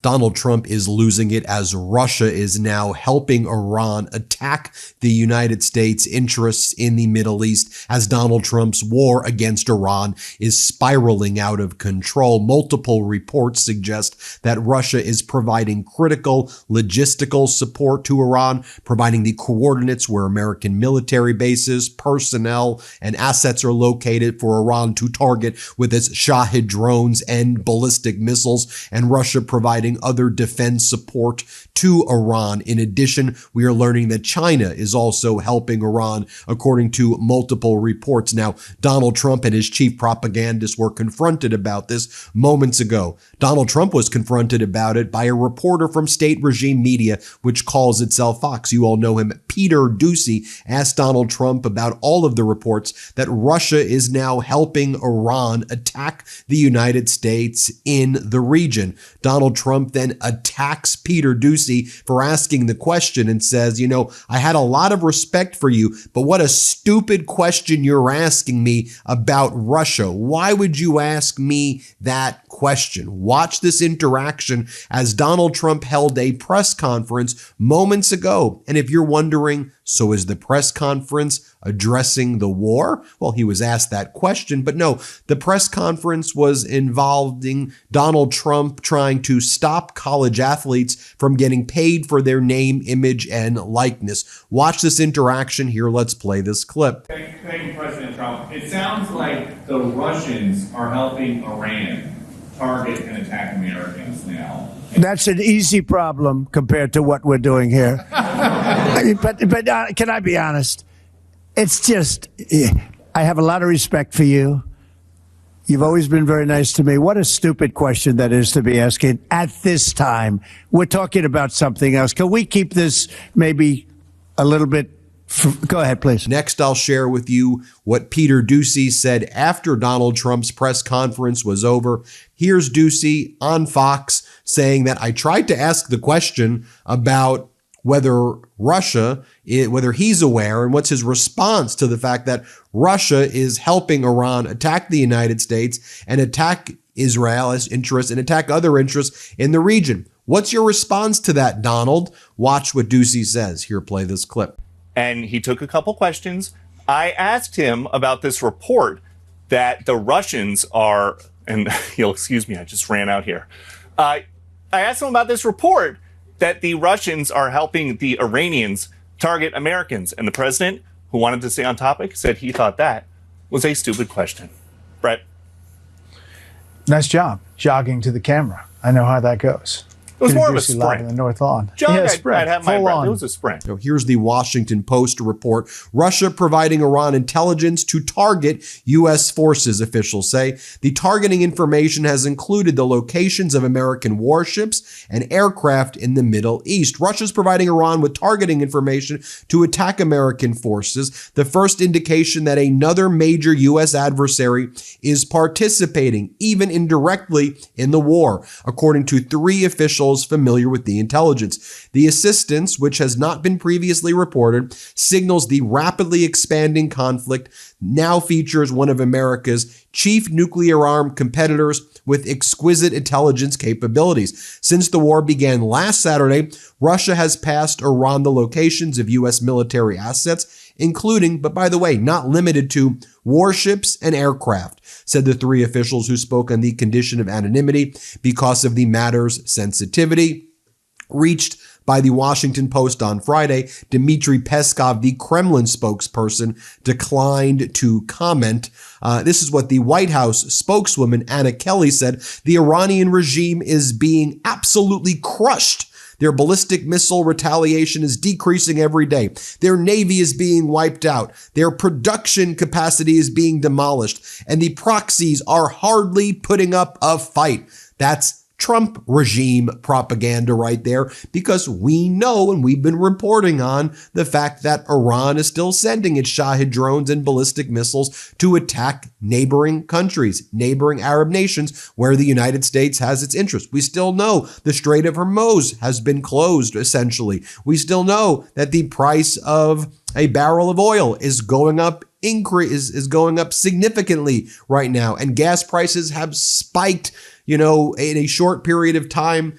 Donald Trump is losing it as Russia is now helping Iran attack the United States interests in the Middle East as Donald Trump's war against Iran is spiraling out of control. Multiple reports suggest that Russia is providing critical logistical support to Iran, providing the coordinates where American military bases, personnel, and assets are located for Iran to target with its Shahid drones and ballistic missiles, and Russia providing other defense support to Iran. In addition, we are learning that China is also helping Iran, according to multiple reports. Now, Donald Trump and his chief propagandist were confronted about this moments ago. Donald Trump was confronted about it by a reporter from state regime media, which calls itself Fox. You all know him. Peter Doocy asked Donald Trump about all of the reports that Russia is now helping Iran attack the United States in the region. Donald Trump then attacks Peter Doocy for asking the question and says, I had a lot of respect for you, but what a stupid question you're asking me about Russia. Why would you ask me that question? Watch this interaction as Donald Trump held a press conference moments ago. And if you're wondering, so is the press conference addressing the war? Well, he was asked that question, but no, the press conference was involving Donald Trump trying to stop college athletes from getting paid for their name, image, and likeness. Watch this interaction here. Let's play this clip. Thank you, President Trump. It sounds like the Russians are helping Iran target and attack Americans now. That's an easy problem compared to what we're doing here. But can I be honest? It's just, I have a lot of respect for you. You've always been very nice to me. What a stupid question that is to be asking at this time. We're talking about something else. Can we keep this maybe a little bit? Go ahead, please. Next, I'll share with you what Peter Doocy said after Donald Trump's press conference was over. Here's Doocy on Fox saying that I tried to ask the question about whether whether he's aware and what's his response to the fact that Russia is helping Iran attack the United States and attack Israel's interests and attack other interests in the region. What's your response to that, Donald? Watch what Doocy says. Here, play this clip. And he took a couple questions. I asked him about this report that the Russians are, and you'll excuse me, I just ran out here. I asked him about this report that the Russians are helping the Iranians target Americans. And the president, who wanted to stay on topic, said he thought that was a stupid question. Brett. Nice job jogging to the camera. I know how that goes. It was more of a sprint. In the North Lawn. Jog, I'd have my breath. It was a sprint. So here's the Washington Post report. Russia providing Iran intelligence to target U.S. forces, officials say. The targeting information has included the locations of American warships and aircraft in the Middle East. Russia's providing Iran with targeting information to attack American forces, the first indication that another major U.S. adversary is participating, even indirectly, in the war, according to three officials familiar with the intelligence. The assistance, which has not been previously reported, signals the rapidly expanding conflict now features one of America's chief nuclear-armed competitors with exquisite intelligence capabilities. Since the war began last Saturday, Russia has passed Iran the locations of U.S. military assets, including, but by the way, not limited to, warships and aircraft, said the three officials who spoke on the condition of anonymity because of the matter's sensitivity. Reached by the Washington Post on Friday, Dmitry Peskov, the Kremlin spokesperson, declined to comment. This is what the White House spokeswoman Anna Kelly said. The Iranian regime is being absolutely crushed. Their ballistic missile retaliation is decreasing every day. Their navy is being wiped out. Their production capacity is being demolished. And the proxies are hardly putting up a fight. That's Trump regime propaganda right there, because we know, and we've been reporting on the fact that Iran is still sending its Shahid drones and ballistic missiles to attack neighboring countries, neighboring Arab nations where the United States has its interest. We still know the Strait of Hormuz has been closed, essentially. We still know that the price of a barrel of oil is going up is going up significantly right now, and gas prices have spiked in a short period of time,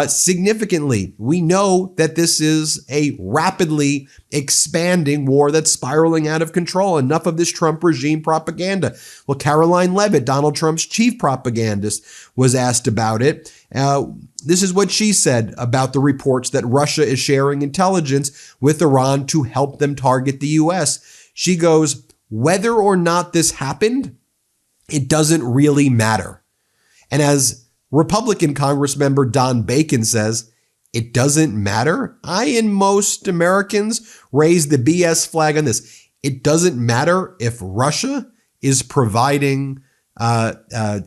significantly. We know that this is a rapidly expanding war that's spiraling out of control. Enough of this Trump regime propaganda. Well, Caroline Leavitt, Donald Trump's chief propagandist, was asked about it. This is what she said about the reports that Russia is sharing intelligence with Iran to help them target the U.S. She goes, whether or not this happened, it doesn't really matter. And as Republican Congressmember Don Bacon says, it doesn't matter. I and most Americans raise the BS flag on this. It doesn't matter if Russia is providing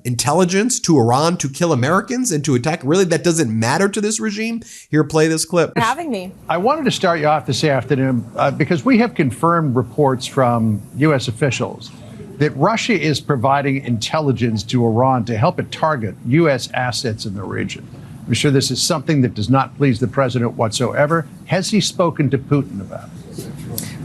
intelligence to Iran to kill Americans and to attack. Really, that doesn't matter to this regime? Here, play this clip. For having me. I wanted to start you off this afternoon because we have confirmed reports from U.S. officials that Russia is providing intelligence to Iran to help it target U.S. assets in the region. I'm sure this is something that does not please the president whatsoever. Has he spoken to Putin about it?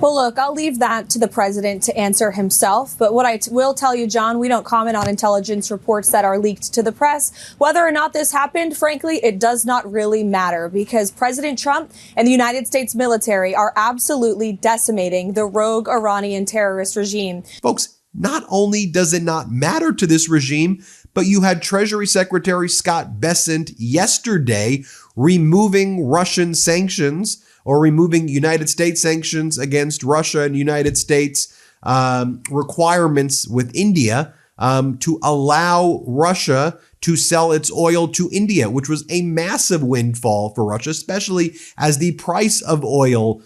Well, look, I'll leave that to the president to answer himself. But what I will tell you, John, we don't comment on intelligence reports that are leaked to the press. Whether or not this happened, frankly, it does not really matter because President Trump and the United States military are absolutely decimating the rogue Iranian terrorist regime. Folks, not only does it not matter to this regime, but you had Treasury Secretary Scott Bessent yesterday removing Russian sanctions or removing United States sanctions against Russia and United States requirements with India to allow Russia to sell its oil to India, which was a massive windfall for Russia, especially as the price of oil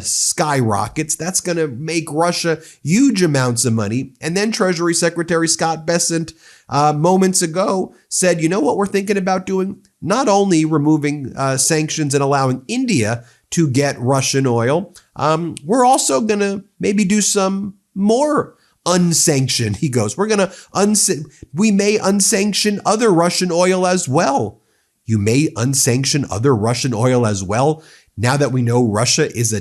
skyrockets. That's going to make Russia huge amounts of money. And then Treasury Secretary Scott Bessent moments ago said, you know what we're thinking about doing? Not only removing sanctions and allowing India to get Russian oil, we're also going to maybe do some more unsanctioned. He goes, we may unsanction other Russian oil as well. You may unsanction other Russian oil as well. Now that we know Russia is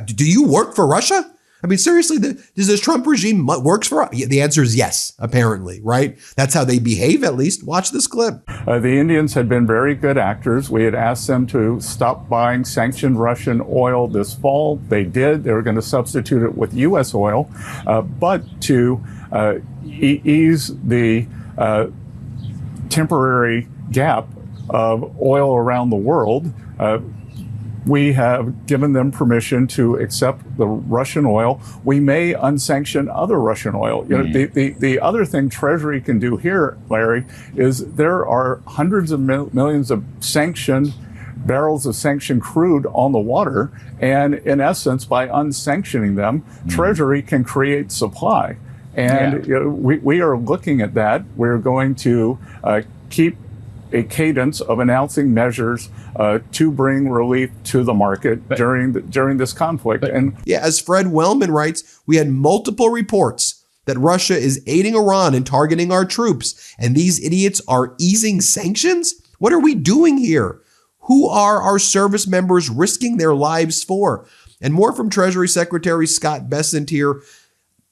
do you work for Russia? I mean, seriously, does this Trump regime works for us? The answer is yes, apparently, right? That's how they behave, at least. Watch this clip. The Indians had been very good actors. We had asked them to stop buying sanctioned Russian oil this fall. They did. They were going to substitute it with U.S. oil. But to ease the temporary gap of oil around the world, we have given them permission to accept the Russian oil. We may unsanction other Russian oil. You know, the other thing Treasury can do here, Larry, is there are hundreds of millions of barrels of sanctioned crude on the water. And in essence, by unsanctioning them, Treasury can create supply. And you know, we are looking at that. We're going to keep a cadence of announcing measures to bring relief to the market during this conflict. And yeah, as Fred Wellman writes, we had multiple reports that Russia is aiding Iran and targeting our troops, and these idiots are easing sanctions? What are we doing here? Who are our service members risking their lives for? And more from Treasury Secretary Scott Bessent here,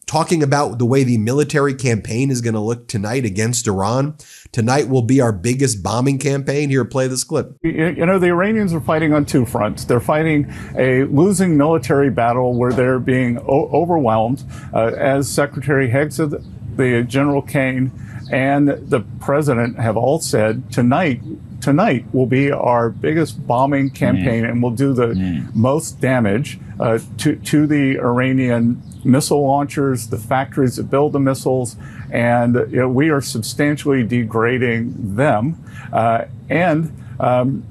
talking about the way the military campaign is going to look tonight against Iran. Tonight will be our biggest bombing campaign. Here, play this clip. You know, the Iranians are fighting on two fronts. They're fighting a losing military battle where they're being overwhelmed. As Secretary Hegseth, the General Kane, and the president have all said, tonight will be our biggest bombing campaign and will do the most damage to the Iranian missile launchers, the factories that build the missiles, and you know, we are substantially degrading them. You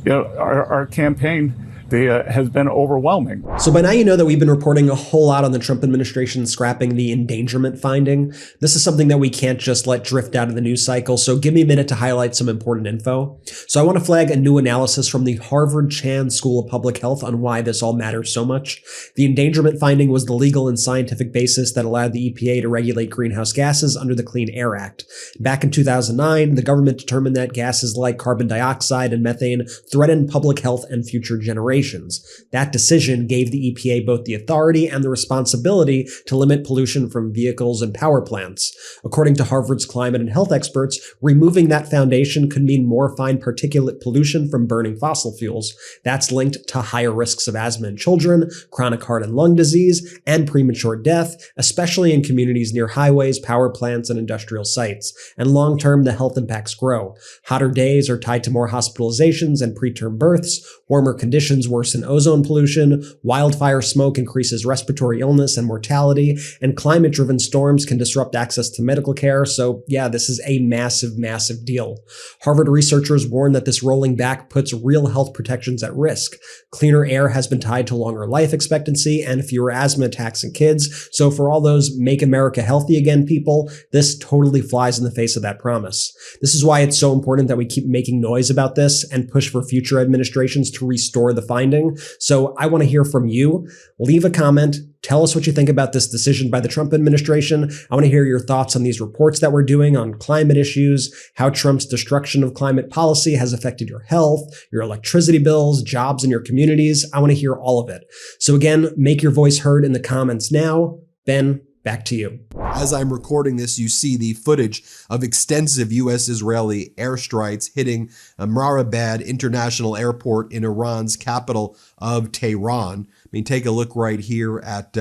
know, our campaign has been overwhelming. So by now you know that we've been reporting a whole lot on the Trump administration scrapping the endangerment finding. This is something that we can't just let drift out of the news cycle, so give me a minute to highlight some important info. So I want to flag a new analysis from the Harvard Chan School of Public Health on why this all matters so much. The endangerment finding was the legal and scientific basis that allowed the EPA to regulate greenhouse gases under the Clean Air Act. Back in 2009, the government determined that gases like carbon dioxide and methane threaten public health and future generations. regulations. That decision gave the EPA both the authority and the responsibility to limit pollution from vehicles and power plants. According to Harvard's climate and health experts, removing that foundation could mean more fine particulate pollution from burning fossil fuels. That's linked to higher risks of asthma in children, chronic heart and lung disease, and premature death, especially in communities near highways, power plants, and industrial sites. And long-term, the health impacts grow. Hotter days are tied to more hospitalizations and preterm births. Warmer conditions worsen ozone pollution. Wildfire smoke increases respiratory illness and mortality. And climate-driven storms can disrupt access to medical care. So yeah, this is a massive, massive deal. Harvard researchers warn that this rolling back puts real health protections at risk. Cleaner air has been tied to longer life expectancy and fewer asthma attacks in kids. So for all those Make America Healthy Again people, this totally flies in the face of that promise. This is why it's so important that we keep making noise about this and push for future administrations to restore the finding. So I want to hear from you. Leave a comment. Tell us what you think about this decision by the Trump administration. I want to hear your thoughts on these reports that we're doing on climate issues, how Trump's destruction of climate policy has affected your health, your electricity bills, jobs in your communities. I want to hear all of it. So again, make your voice heard in the comments now. Ben, back to you. As I'm recording this, you see the footage of extensive U.S.-Israeli airstrikes hitting Mehran International Airport in Iran's capital of Tehran. I mean, take a look right here at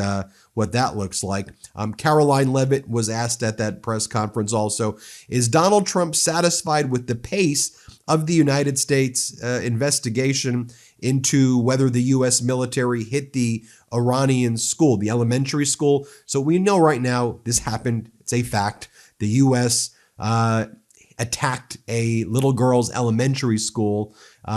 what that looks like. Caroline Leavitt was asked at that press conference also, is Donald Trump satisfied with the pace of the United States investigation into whether the U.S. military hit the Iranian school, the elementary school? So we know right now this happened. It's a fact. The U.S. attacked a little girl's elementary school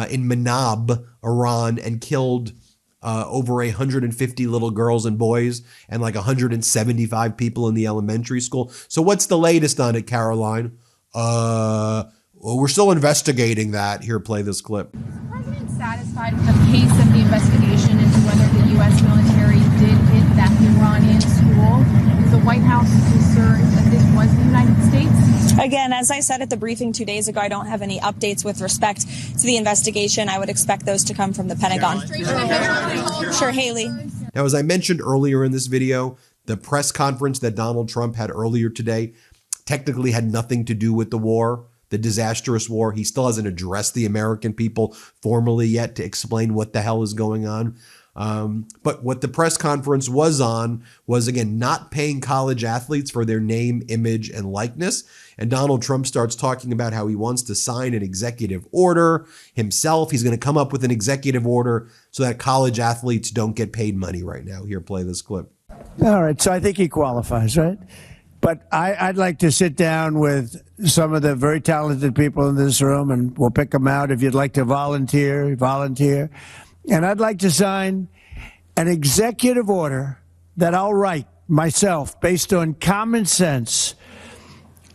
in Manab, Iran, and killed over 150 little girls and boys and like 175 people in the elementary school. So what's the latest on it, Caroline? Well, we're still investigating that. Here, play this clip. Is the president satisfied with the pace of the investigation into whether the U.S. military did hit that Iranian school? Is the White House concerned that this was the United States? Again, as I said at the briefing 2 days ago, I don't have any updates with respect to the investigation. I would expect those to come from the Pentagon. Sure, Haley. Now, as I mentioned earlier in this video, the press conference that Donald Trump had earlier today technically had nothing to do with the war, the disastrous war. He still hasn't addressed the American people formally yet to explain what the hell is going on. But what the press conference was on was, again, not paying college athletes for their name, image, and likeness. And Donald Trump starts talking about how he wants to sign an executive order himself. He's going to come up with an executive order so that college athletes don't get paid money right now. Here, play this clip. All right, so I think he qualifies, right? But I'd like to sit down with some of the very talented people in this room, and we'll pick them out. If you'd like to volunteer. And I'd like to sign an executive order that I'll write myself based on common sense.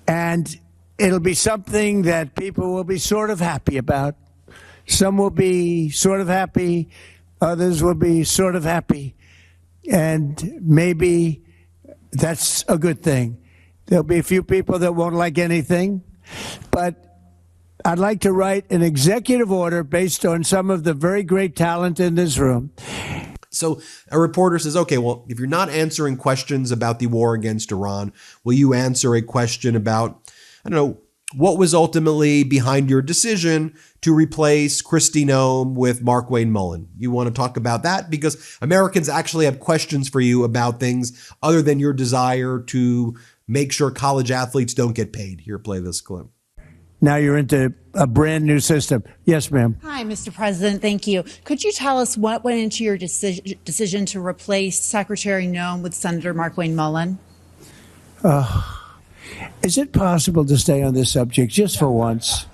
And it'll be something that people will be sort of happy about. Some will be sort of happy. Others will be sort of happy. And maybe that's a good thing. There'll be a few people that won't like anything, but I'd like to write an executive order based on some of the very great talent in this room. So a reporter says, okay, well, if you're not answering questions about the war against Iran, will you answer a question about, I don't know, what was ultimately behind your decision to replace Kristi Noem with Markwayne Mullin? You want to talk about that? Because Americans actually have questions for you about things other than your desire to make sure college athletes don't get paid. Here, play this clip. Now you're into a brand new system. Yes, ma'am. Hi, Mr. President. Thank you. Could you tell us what went into your decision to replace Secretary Noem with Senator Markwayne Mullin? Is it possible to stay on this subject just for once?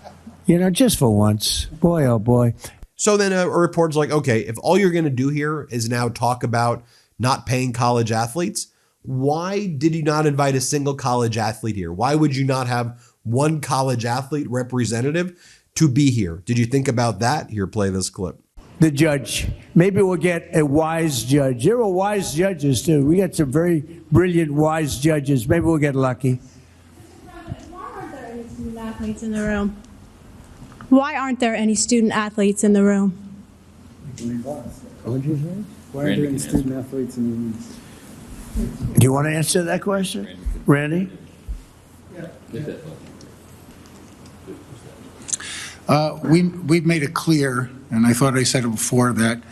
You know, just for once. Boy, oh boy. So then a reporter's like, okay, if all you're going to do here is now talk about not paying college athletes, why did you not invite a single college athlete here? Why would you not have one college athlete representative to be here? Did you think about that? Here, play this clip. The judge. Maybe we'll get a wise judge. There were wise judges, too. We got some very brilliant, wise judges. Maybe we'll get lucky. Why aren't there any student athletes in the room? Why aren't there any student athletes in the room? Why are there any student athletes in the leagues? Do you want to answer that question, Randy? We've made it clear, and I thought I said it before, that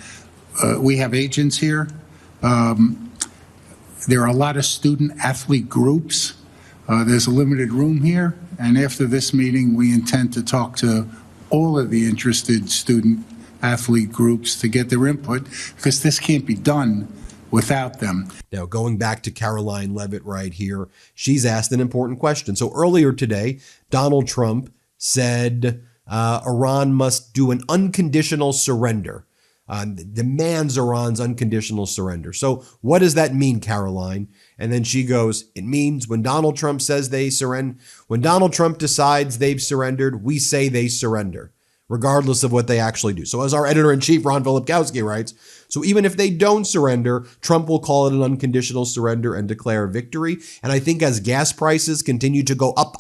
we have agents here. There are a lot of student-athlete groups. There's a limited room here, and after this meeting, we intend to talk to all of the interested student-athlete groups to get their input, because this can't be done without them. Now, going back to Caroline Levitt right here, she's asked an important question. So earlier today, Donald Trump said Iran must do an unconditional surrender, demands Iran's unconditional surrender. So what does that mean, Caroline? And then she goes, it means when Donald Trump says they surrender, when Donald Trump decides they've surrendered, we say they surrender, regardless of what they actually do. So as our editor-in-chief, Ron Filipkowski, writes, so even if they don't surrender, Trump will call it an unconditional surrender and declare victory. And I think as gas prices continue to go up,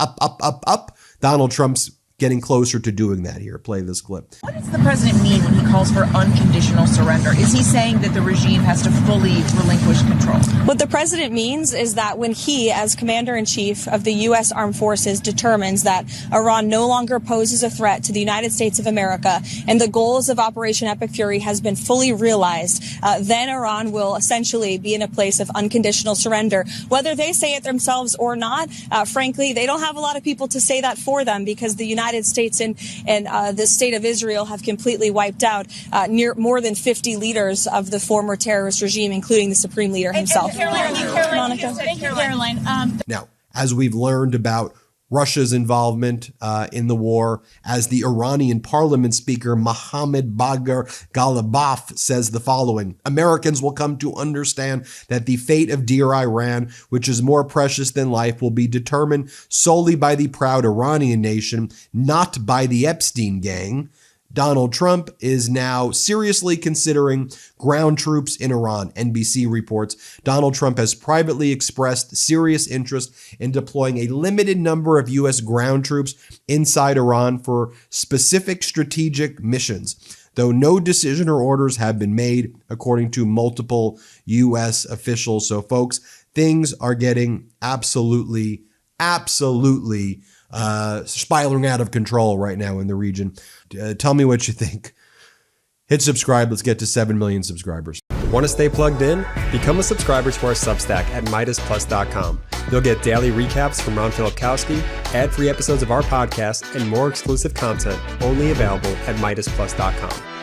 Donald Trump's getting closer to doing that here. Play this clip. What does the president mean when he calls for unconditional surrender? Is he saying that the regime has to fully relinquish control? What the president means is that when he, as commander-in-chief of the U.S. Armed Forces, determines that Iran no longer poses a threat to the United States of America and the goals of Operation Epic Fury has been fully realized, then Iran will essentially be in a place of unconditional surrender. Whether they say it themselves or not, frankly, they don't have a lot of people to say that for them, because the United States and the state of Israel have completely wiped out more than 50 leaders of the former terrorist regime, including the supreme leader himself. Caroline. Now, as we've learned about Russia's involvement in the war, as the Iranian parliament speaker Mohammad Bagher Ghalibaf says the following: Americans will come to understand that the fate of dear Iran, which is more precious than life, will be determined solely by the proud Iranian nation, not by the Epstein gang. Donald Trump is now seriously considering ground troops in Iran. NBC reports Donald Trump has privately expressed serious interest in deploying a limited number of U.S. ground troops inside Iran for specific strategic missions, though no decision or orders have been made, according to multiple U.S. officials. So, folks, things are getting absolutely spiraling out of control right now in the region. Tell me what you think. Hit subscribe. Let's get to 7 million subscribers. Want to stay plugged in? Become a subscriber to our Substack at MeidasPlus.com. You'll get daily recaps from Ron Filipkowski, ad-free episodes of our podcast, and more exclusive content only available at MeidasPlus.com.